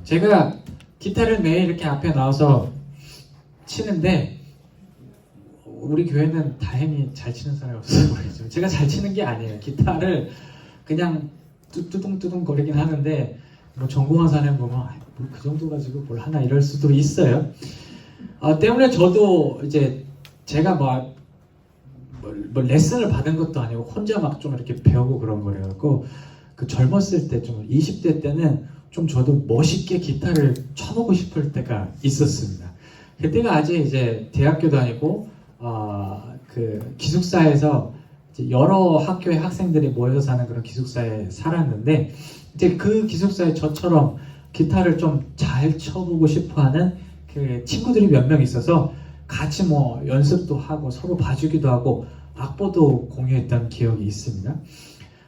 제가 기타를 매일 이렇게 앞에 나와서 치는데 우리 교회는 다행히 잘 치는 사람이 없어요. 모르겠지만 제가 잘 치는 게 아니에요. 기타를 그냥 뚜둥뚜둥 거리긴 하는데 뭐 전공한 사람 보면 그 정도 가지고 뭘 하나 이럴 수도 있어요. 때문에 저도 이제 제가 뭐 레슨을 받은 것도 아니고 혼자 막 좀 이렇게 배우고 그런 거래갖고 그 젊었을 때 좀 20대 때는 좀 저도 멋있게 기타를 쳐보고 싶을 때가 있었습니다. 그때가 아직 이제 대학교 다니고 그 기숙사에서 이제 여러 학교의 학생들이 모여서 사는 그런 기숙사에 살았는데 이제 그 기숙사에 저처럼 기타를 좀 잘 쳐보고 싶어하는 그 친구들이 몇 명 있어서 같이 뭐 연습도 하고 서로 봐주기도 하고 악보도 공유했던 기억이 있습니다.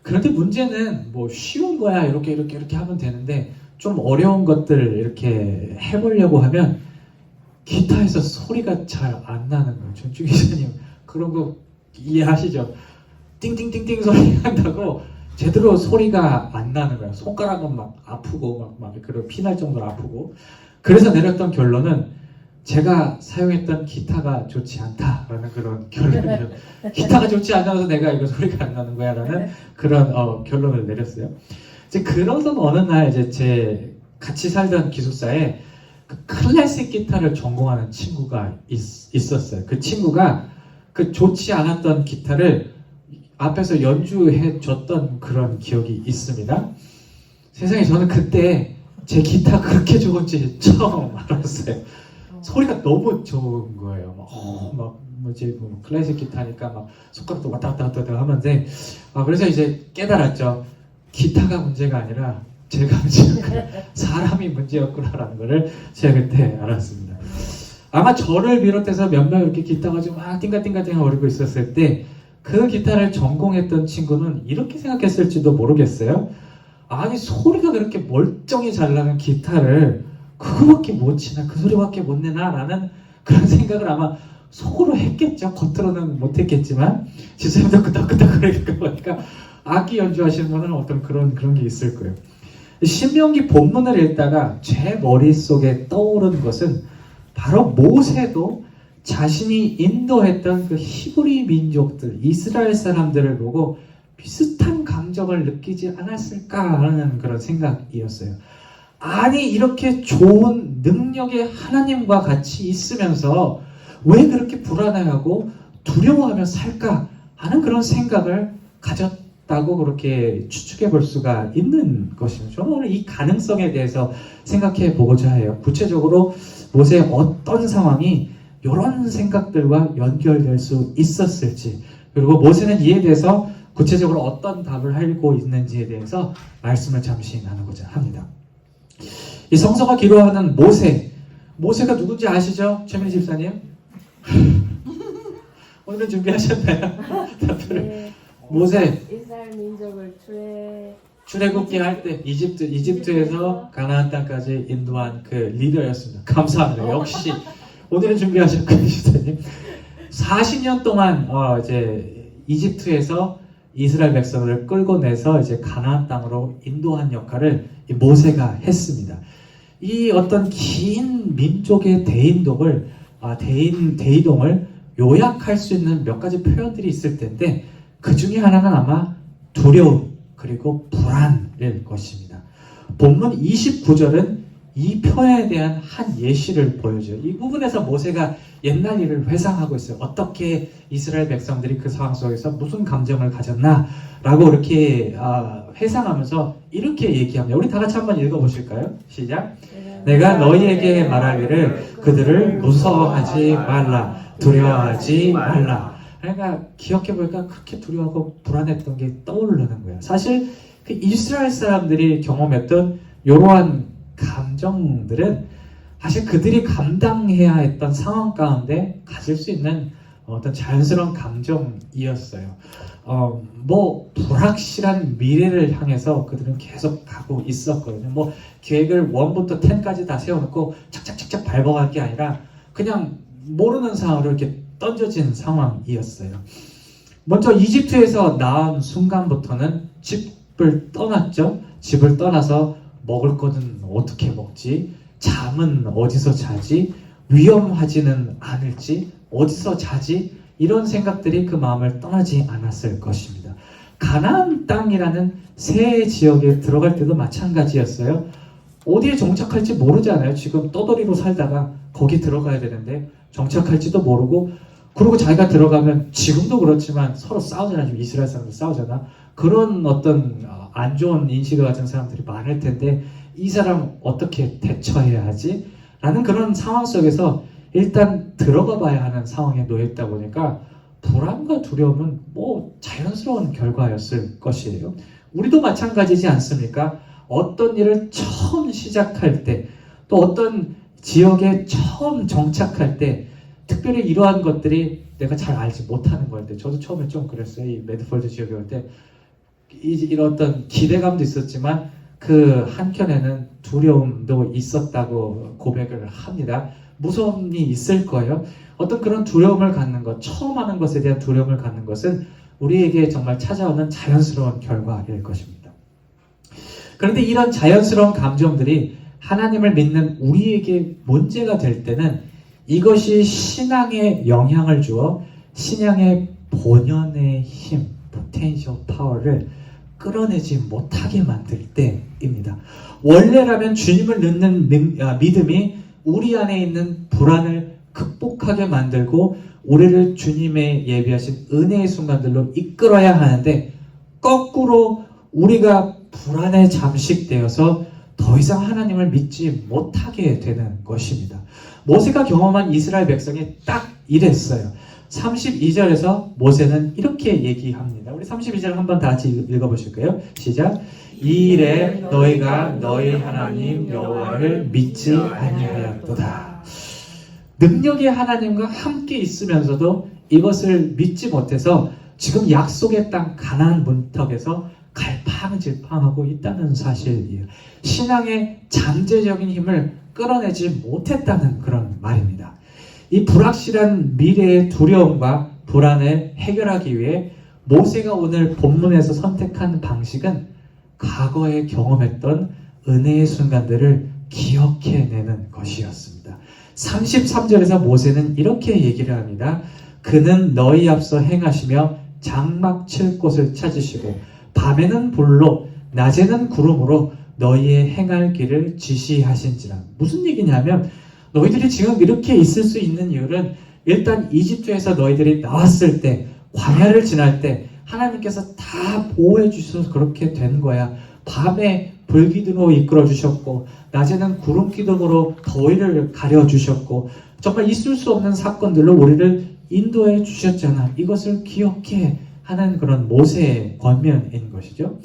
그런데 문제는 뭐 쉬운 거야 이렇게 하면 되는데 좀 어려운 것들을 이렇게 해보려고 하면 기타에서 소리가 잘 안 나는 거예요. 전주 기자님 그런 거 이해하시죠? 띵띵띵띵 소리 난다고 제대로 소리가 안 나는 거예요. 손가락은 막 아프고 막 그런 피날 정도로 아프고. 그래서 내렸던 결론은 제가 사용했던 기타가 좋지 않다라는 그런 결론이에요. 기타가 좋지 않아서 내가 이거 소리가 안 나는 거야라는 그런 결론을 내렸어요. 이제 그러던 어느 날 이제 제 같이 살던 기숙사에 그 클래식 기타를 전공하는 친구가 있었어요. 그 친구가 그 좋지 않았던 기타를 앞에서 연주해 줬던 그런 기억이 있습니다. 세상에 저는 그때 제 기타 그렇게 좋은지 처음 알았어요. 소리가 너무 좋은 거예요. 막 클래식 기타니까 막 손가락도 왔다 갔다 하는데 그래서 이제 깨달았죠. 기타가 문제가 아니라 제가 사람이 문제였구나라는 거를 제가 그때 알았습니다. 아마 저를 비롯해서 몇 명 이렇게 기타가 좀 띵가띵가띵가 거리고 있었을 때 그 기타를 전공했던 친구는 이렇게 생각했을지도 모르겠어요. 아니 소리가 그렇게 멀쩡히 잘 나는 기타를 그거밖에 못 치나 그 소리밖에 못 내나 라는 그런 생각을 아마 속으로 했겠죠. 겉으로는 못했겠지만 집사님도 끄덕끄덕 거리니까 보니까 악기 연주하시는 분은 어떤 그런 게 있을 거예요. 신명기 본문을 읽다가 제 머릿속에 떠오른 것은 바로 모세도 자신이 인도했던 그 히브리 민족들, 이스라엘 사람들을 보고 비슷한 감정을 느끼지 않았을까 하는 그런 생각이었어요. 아니 이렇게 좋은 능력의 하나님과 같이 있으면서 왜 그렇게 불안해하고 두려워하며 살까 하는 그런 생각을 가졌다고 그렇게 추측해 볼 수가 있는 것입니다. 저는 오늘 이 가능성에 대해서 생각해 보고자 해요. 구체적으로 모세의 어떤 상황이 이런 생각들과 연결될 수 있었을지, 그리고 모세는 이에 대해서 구체적으로 어떤 답을 알고 있는지에 대해서 말씀을 잠시 나누고자 합니다. 이 성서가 기록하는 모세가 누군지 아시죠? 최민희 집사님? 오늘은 준비하셨나요? 네. 모세 이스라엘 민족을 출애굽기 할 때 이집트에서 가나안 땅까지 인도한 그 리더였습니다. 감사합니다. 역시 오늘은 준비하셨군요, 집사님. 40년 동안 이제 이집트에서 이스라엘 백성을 끌고 내서 이제 가나안 땅으로 인도한 역할을 모세가 했습니다. 이 어떤 긴 민족의 대이동을 요약할 수 있는 몇 가지 표현들이 있을 텐데 그 중에 하나는 아마 두려움 그리고 불안일 것입니다. 본문 29절은 이 표현에 대한 한 예시를 보여줘요. 이 부분에서 모세가 옛날 일을 회상하고 있어요. 어떻게 이스라엘 백성들이 그 상황 속에서 무슨 감정을 가졌나 라고 이렇게 회상하면서 이렇게 얘기합니다. 우리 다 같이 한번 읽어보실까요? 시작. 내가 너희에게 말하기를 그들을 무서워하지 말라, 두려워하지 말라. 그러니까 기억해보니까 그렇게 두려워하고 불안했던 게 떠오르는 거예요. 사실 그 이스라엘 사람들이 경험했던 이러한 감정들은 사실 그들이 감당해야 했던 상황 가운데 가질 수 있는 어떤 자연스러운 감정이었어요. 불확실한 미래를 향해서 그들은 계속 가고 있었거든요. 계획을 1부터 10까지 다 세워놓고 착착착착 밟아갈 게 아니라 그냥 모르는 상황으로 이렇게 던져진 상황이었어요. 먼저 이집트에서 나온 순간부터는 집을 떠났죠. 집을 떠나서 먹을 거는 어떻게 먹지? 잠은 어디서 자지? 위험하지는 않을지? 어디서 자지? 이런 생각들이 그 마음을 떠나지 않았을 것입니다. 가나안 땅이라는 새 지역에 들어갈 때도 마찬가지였어요. 어디에 정착할지 모르잖아요. 지금 떠돌이로 살다가 거기 들어가야 되는데 정착할지도 모르고, 그리고 자기가 들어가면 지금도 그렇지만 서로 싸우잖아요. 지금 이스라엘 사람들 싸우잖아. 그런 어떤 안 좋은 인식을 가진 사람들이 많을 텐데 이 사람 어떻게 대처해야 하지? 라는 그런 상황 속에서 일단 들어가 봐야 하는 상황에 놓였다 보니까 불안과 두려움은 뭐 자연스러운 결과였을 것이에요. 우리도 마찬가지지 않습니까? 어떤 일을 처음 시작할 때, 또 어떤 지역에 처음 정착할 때 특별히 이러한 것들이 내가 잘 알지 못하는 건데, 저도 처음에 좀 그랬어요. 이 매드폴드 지역에 올 때 이런 어떤 기대감도 있었지만 그 한켠에는 두려움도 있었다고 고백을 합니다. 무서움이 있을 거예요. 어떤 그런 두려움을 갖는 것, 처음 하는 것에 대한 두려움을 갖는 것은 우리에게 정말 찾아오는 자연스러운 결과일 것입니다. 그런데 이런 자연스러운 감정들이 하나님을 믿는 우리에게 문제가 될 때는 이것이 신앙에 영향을 주어 신앙의 본연의 힘, potential power를 끌어내지 못하게 만들 때입니다. 원래라면 주님을 믿는 믿음이 우리 안에 있는 불안을 극복하게 만들고 우리를 주님의 예비하신 은혜의 순간들로 이끌어야 하는데, 거꾸로 우리가 불안에 잠식되어서 더 이상 하나님을 믿지 못하게 되는 것입니다. 모세가 경험한 이스라엘 백성이 딱 이랬어요. 32절에서 모세는 이렇게 얘기합니다. 우리 32절 한번 다 같이 읽어보실까요? 시작. 이 일에 너희가 너희 하나님 여호와를 믿지 아니하였도다. 능력의 하나님과 함께 있으면서도 이것을 믿지 못해서 지금 약속의 땅 가나안 문턱에서 갈팡질팡하고 있다는 사실이에요. 신앙의 잠재적인 힘을 끌어내지 못했다는 그런 말입니다. 이 불확실한 미래의 두려움과 불안을 해결하기 위해 모세가 오늘 본문에서 선택한 방식은 과거에 경험했던 은혜의 순간들을 기억해내는 것이었습니다. 33절에서 모세는 이렇게 얘기를 합니다. 그는 너희 앞서 행하시며 장막 칠 곳을 찾으시고 밤에는 불로 낮에는 구름으로 너희의 행할 길을 지시하신지라. 무슨 얘기냐면 너희들이 지금 이렇게 있을 수 있는 이유는 일단 이집트에서 너희들이 나왔을 때, 광야를 지날 때 하나님께서 다 보호해 주셔서 그렇게 된 거야. 밤에 불기둥으로 이끌어 주셨고 낮에는 구름 기둥으로 더위를 가려 주셨고 정말 있을 수 없는 사건들로 우리를 인도해 주셨잖아. 이것을 기억해 하는 그런 모세의 권면인 것이죠.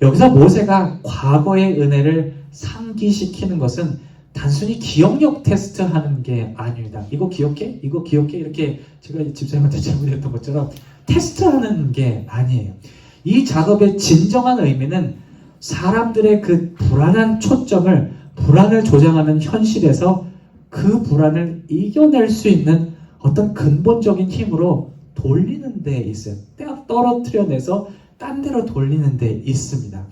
여기서 모세가 과거의 은혜를 상기시키는 것은 단순히 기억력 테스트 하는 게 아닙니다. 이거 기억해? 이거 기억해? 이렇게 제가 집사님한테 질문했던 것처럼 테스트하는 게 아니에요. 이 작업의 진정한 의미는 사람들의 그 불안한 초점을, 불안을 조장하는 현실에서 그 불안을 이겨낼 수 있는 어떤 근본적인 힘으로 돌리는 데 있어요. 떨어뜨려내서 딴 데로 돌리는 데 있습니다.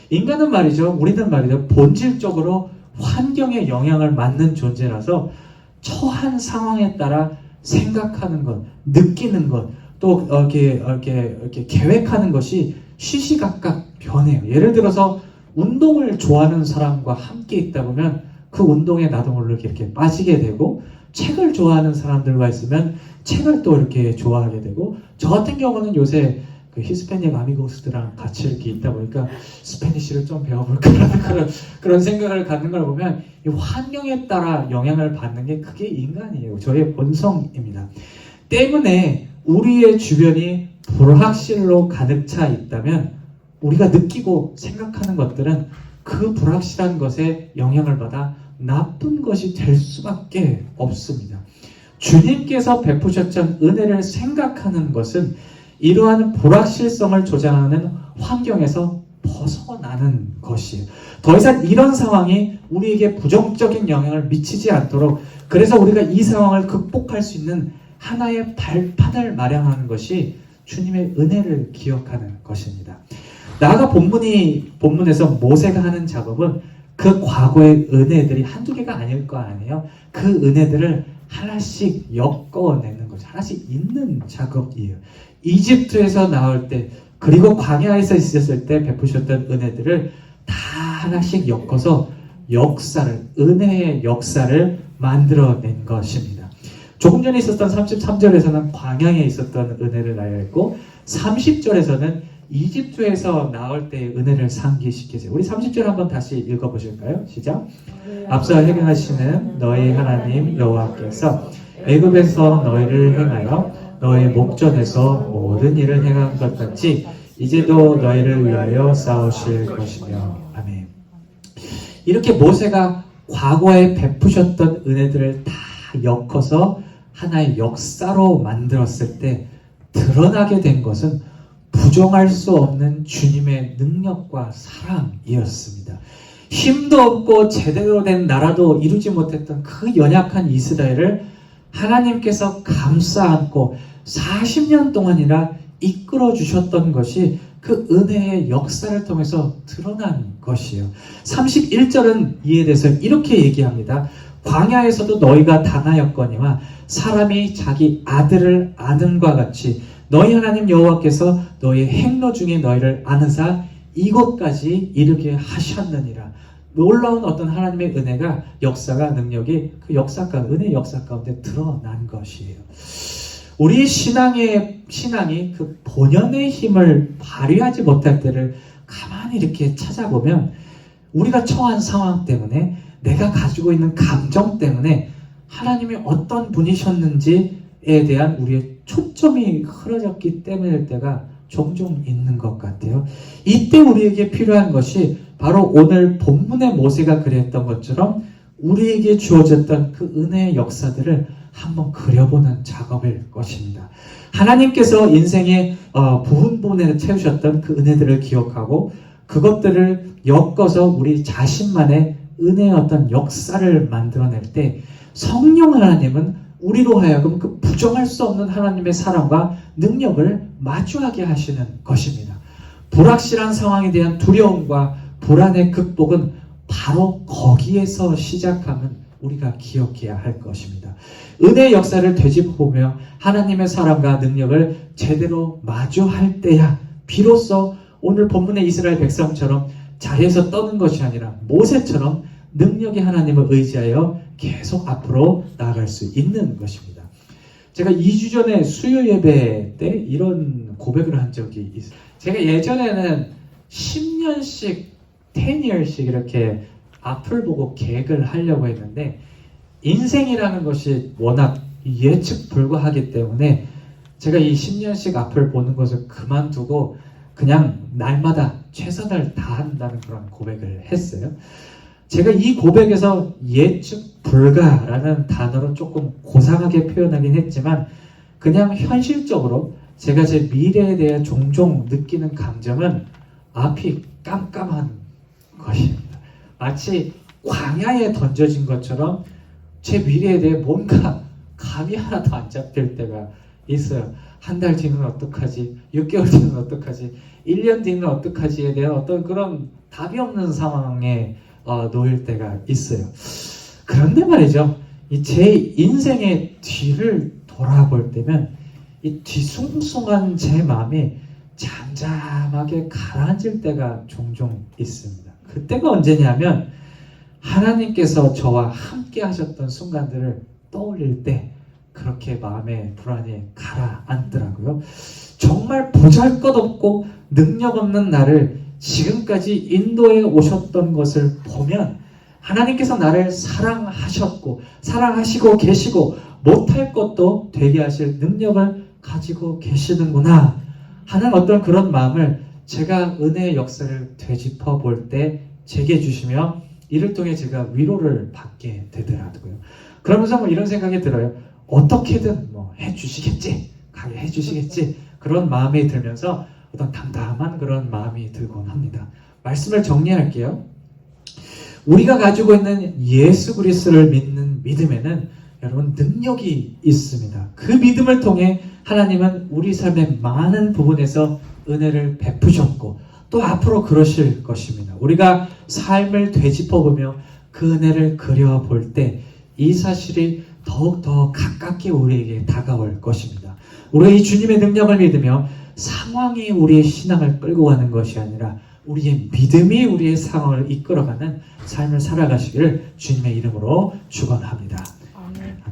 인간은 말이죠, 우리는 말이죠, 본질적으로 환경에 영향을 받는 존재라서 처한 상황에 따라 생각하는 것, 느끼는 것, 또 이렇게 계획하는 것이 시시각각 변해요. 예를 들어서 운동을 좋아하는 사람과 함께 있다 보면 그 운동에 나도 모르게 이렇게 빠지게 되고, 책을 좋아하는 사람들과 있으면 책을 또 이렇게 좋아하게 되고, 저 같은 경우는 요새 그 히스패닉 아미고스들랑 같이 이렇게 있다 보니까 스페니쉬를 좀 배워볼까라는 그런 생각을 갖는 걸 보면 이 환경에 따라 영향을 받는 게 그게 인간이에요. 저의 본성입니다. 때문에 우리의 주변이 불확실로 가득 차 있다면 우리가 느끼고 생각하는 것들은 그 불확실한 것에 영향을 받아 나쁜 것이 될 수밖에 없습니다. 주님께서 베푸셨던 은혜를 생각하는 것은 이러한 불확실성을 조장하는 환경에서 벗어나는 것이에요. 더 이상 이런 상황이 우리에게 부정적인 영향을 미치지 않도록, 그래서 우리가 이 상황을 극복할 수 있는 하나의 발판을 마련하는 것이 주님의 은혜를 기억하는 것입니다. 나아가 본문에서 모세가 하는 작업은 그 과거의 은혜들이 한두 개가 아닐 거 아니에요. 그 은혜들을 하나씩 엮어내는 거죠. 하나씩 있는 작업이에요. 이집트에서 나올 때 그리고 광야에서 있었을 때 베푸셨던 은혜들을 다 하나씩 엮어서 역사를, 은혜의 역사를 만들어낸 것입니다. 조금 전에 있었던 33절에서는 광야에 있었던 은혜를 나열했고 30절에서는 이집트에서 나올 때의 은혜를 상기시키세요. 우리 30절 한번 다시 읽어보실까요? 시작. 앞서 행하시는 너희 하나님 여호와께서 애굽에서 너희를 행하여 너희 목전에서 모든 일을 행한 것 같이 이제도 너희를 위하여 싸우실 것이며. 아멘. 이렇게 모세가 과거에 베푸셨던 은혜들을 다 엮어서 하나의 역사로 만들었을 때 드러나게 된 것은 부정할 수 없는 주님의 능력과 사랑이었습니다. 힘도 없고 제대로 된 나라도 이루지 못했던 그 연약한 이스라엘을 하나님께서 감싸 안고 40년 동안이나 이끌어 주셨던 것이 그 은혜의 역사를 통해서 드러난 것이에요. 31절은 이에 대해서 이렇게 얘기합니다. 광야에서도 너희가 당하였거니와 사람이 자기 아들을 아는과 같이 너희 하나님 여호와께서 너희 행로 중에 너희를 아느사 이곳까지 이르게 하셨느니라. 놀라운 어떤 하나님의 은혜가, 역사가, 능력이 그 역사가, 은혜의 역사 가운데 드러난 것이에요. 우리 신앙이 그 본연의 힘을 발휘하지 못할 때를 가만히 이렇게 찾아보면 우리가 처한 상황 때문에, 내가 가지고 있는 감정 때문에 하나님이 어떤 분이셨는지에 대한 우리의 초점이 흐려졌기 때문일 때가 종종 있는 것 같아요. 이때 우리에게 필요한 것이 바로 오늘 본문의 모세가 그랬던 것처럼 우리에게 주어졌던 그 은혜의 역사들을 한번 그려보는 작업일 것입니다. 하나님께서 인생의 부분부분에 채우셨던 그 은혜들을 기억하고 그것들을 엮어서 우리 자신만의 은혜의 어떤 역사를 만들어낼 때 성령 하나님은 우리로 하여금 그 부정할 수 없는 하나님의 사랑과 능력을 마주하게 하시는 것입니다. 불확실한 상황에 대한 두려움과 불안의 극복은 바로 거기에서 시작함은 우리가 기억해야 할 것입니다. 은혜의 역사를 되짚어보며 하나님의 사랑과 능력을 제대로 마주할 때야 비로소 오늘 본문의 이스라엘 백성처럼 자리에서 떠는 것이 아니라 모세처럼 능력의 하나님을 의지하여 계속 앞으로 나아갈 수 있는 것입니다. 제가 2주 전에 수요 예배 때 이런 고백을 한 적이 있어요. 제가 예전에는 10년씩 10year씩 이렇게 앞을 보고 계획을 하려고 했는데 인생이라는 것이 워낙 예측 불가하기 때문에 제가 이 10년씩 앞을 보는 것을 그만두고 그냥 날마다 최선을 다한다는 그런 고백을 했어요. 제가 이 고백에서 예측 불가라는 단어로 조금 고상하게 표현하긴 했지만 그냥 현실적으로 제가 제 미래에 대해 종종 느끼는 감정은 앞이 깜깜한 것입니다. 마치 광야에 던져진 것처럼 제 미래에 대해 뭔가 감이 하나도 안 잡힐 때가 있어요. 한 달 뒤는 어떡하지? 6개월 뒤는 어떡하지? 1년 뒤는 어떡하지에 대한 어떤 그런 답이 없는 상황에 놓일 때가 있어요. 그런데 말이죠. 제 인생의 뒤를 돌아볼 때면 이 뒤숭숭한 제 마음이 잠잠하게 가라앉을 때가 종종 있습니다. 그때가 언제냐면 하나님께서 저와 함께 하셨던 순간들을 떠올릴 때 그렇게 마음의 불안이 가라앉더라고요. 정말 보잘것없고 능력 없는 나를 지금까지 인도해 오셨던 것을 보면 하나님께서 나를 사랑하셨고 사랑하시고 계시고 못할 것도 되게 하실 능력을 가지고 계시는구나 하는 어떤 그런 마음을 제가 은혜의 역사를 되짚어 볼 때 제게 주시며 이를 통해 제가 위로를 받게 되더라고요. 그러면서 뭐 이런 생각이 들어요. 어떻게든 뭐 해주시겠지, 가게 해주시겠지 그런 마음이 들면서 어떤 담담한 그런 마음이 들곤 합니다. 말씀을 정리할게요. 우리가 가지고 있는 예수 그리스도를 믿는 믿음에는 여러분 능력이 있습니다. 그 믿음을 통해 하나님은 우리 삶의 많은 부분에서 은혜를 베푸셨고 또 앞으로 그러실 것입니다. 우리가 삶을 되짚어보며 그 은혜를 그려볼 때 이 사실이 더욱더 가깝게 우리에게 다가올 것입니다. 우리가 이 주님의 능력을 믿으며 상황이 우리의 신앙을 끌고 가는 것이 아니라 우리의 믿음이 우리의 상황을 이끌어가는 삶을 살아가시기를 주님의 이름으로 축원합니다.